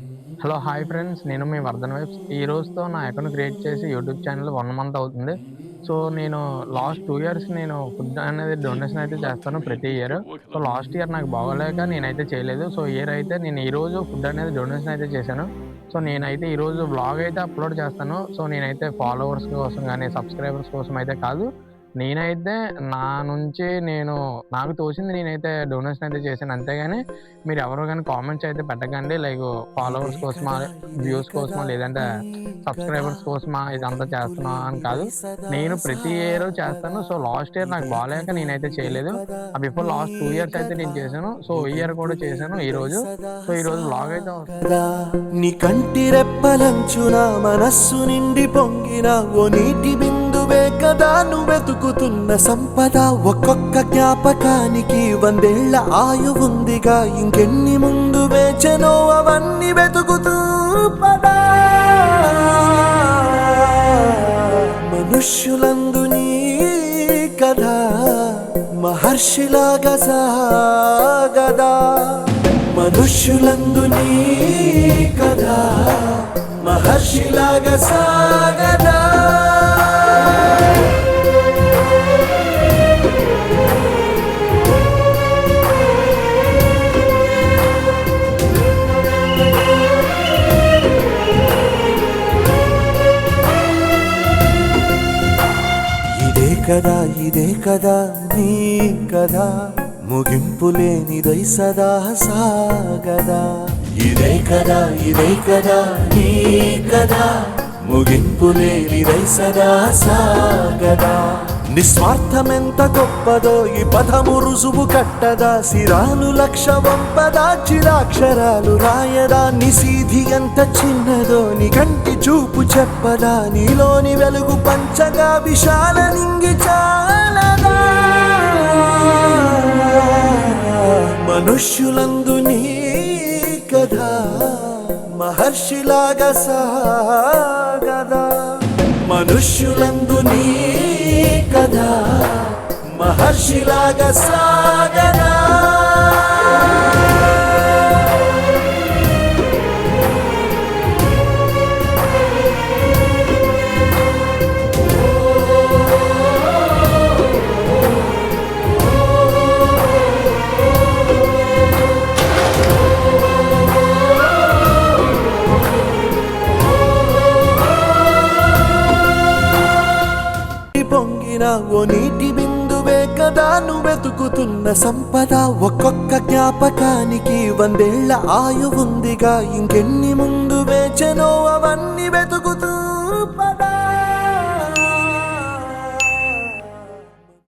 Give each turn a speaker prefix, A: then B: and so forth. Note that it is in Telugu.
A: హలో! Hi friends. నేను మీ వర్ధన్ వైబ్స్. ఈ రోజుతో నా అకౌంట్ క్రియేట్ చేసి యూట్యూబ్ ఛానల్ 1 మంత్ అవుతుంది. సో, నేను లాస్ట్ 2 ఇయర్స్ నేను ఫుడ్ అనేది డొనేషన్ అయితే చేస్తాను ప్రతి ఇయర్. సో, లాస్ట్ ఇయర్ నాకు బాగోలేక నేనైతే చేయలేదు. సో, ఈ ఇయర్ అయితే నేను ఈరోజు ఫుడ్ అనేది డొనేషన్ అయితే చేశాను. సో, నేనైతే ఈరోజు వ్లాగ్ అయితే అప్‌లోడ్ చేస్తాను. సో, నేనైతే ఫాలోవర్స్ కోసం గాని, సబ్‌స్క్రైబర్స్ కోసం అయితే కాదు. నేనైతే నా నుంచి నాకు తోచింది నేనైతే డొనేషన్ అయితే చేశాను. అంతేగాని మీరెవరు గాని కామెంట్స్ అయితే పెట్టకండి. లైక్ ఫాలోవర్స్ కోసమా, వ్యూస్ కోసమా, లేదంటే సబ్‌స్క్రైబర్స్ కోసమా ఇదంతా చేస్తున్నావా అని కాదు. నేను ప్రతి ఇయరు చేస్తాను. సో, లాస్ట్ ఇయర్ నాకు బాలేక నేనైతే చేయలేదు. బిఫోర్ లాస్ట్ 2 ఇయర్స్ అయితే నేను చేశాను. సో, ఈ ఇయర్ కూడా చేశాను ఈరోజు. సో, ఈరోజు వ్లాగ్ అయితే
B: నీ కంటి రెప్పలంచున మనస్సు నిండి పొంగిన ఓ నీటి బిందువే కదా నువ్వెతుకుతున్న సంపద. ఒక్కొక్క జ్ఞాపకానికి 100 ఏళ్ల ఆయువుందిగా, ఇంకెన్ని ముందు వేచెనో అవన్నీ వెతుకుతూ పదా. మనుష్యులందు నీ కథ మహర్షిలాగా సాగదా. మనుష్యులందు నీ కథ మహర్షిలాగా సాగదా. ఇదే కదా నీ కదా, ముగింపు లేనిదై సదా సాగదా. ఇదే కదా నీ కదా, ముగింపు లేనిదై సదా సాగదా. నిస్వార్థమెంత గొప్పదో ఈ పదము రుజువు కట్టదా. సిరాలు లక్ష వంపదా, చిరాక్షరాలు రాయదా. నిశీధి ఎంత చిన్నదో నీ కంటి చూపు చెప్పదా. నీలోని వెలుగు పంచగా విశాల నింగి చాలదా. మనుష్యులందు నీ కథ మహర్షిలాగా సాగదా. మనుష్యులందు నీ కథ మహర్షిలాగా సాగదా. పొంగిన ఓ నీటి బిందువే కదా నువ్వెతుకుతున్న సంపద. ఒక్కొక్క జ్ఞాపకానికి 100 ఏళ్ల ఆయువుందిగా, ఇంకెన్ని ముందు వేచెనో అవన్నీ వెతుకుతూ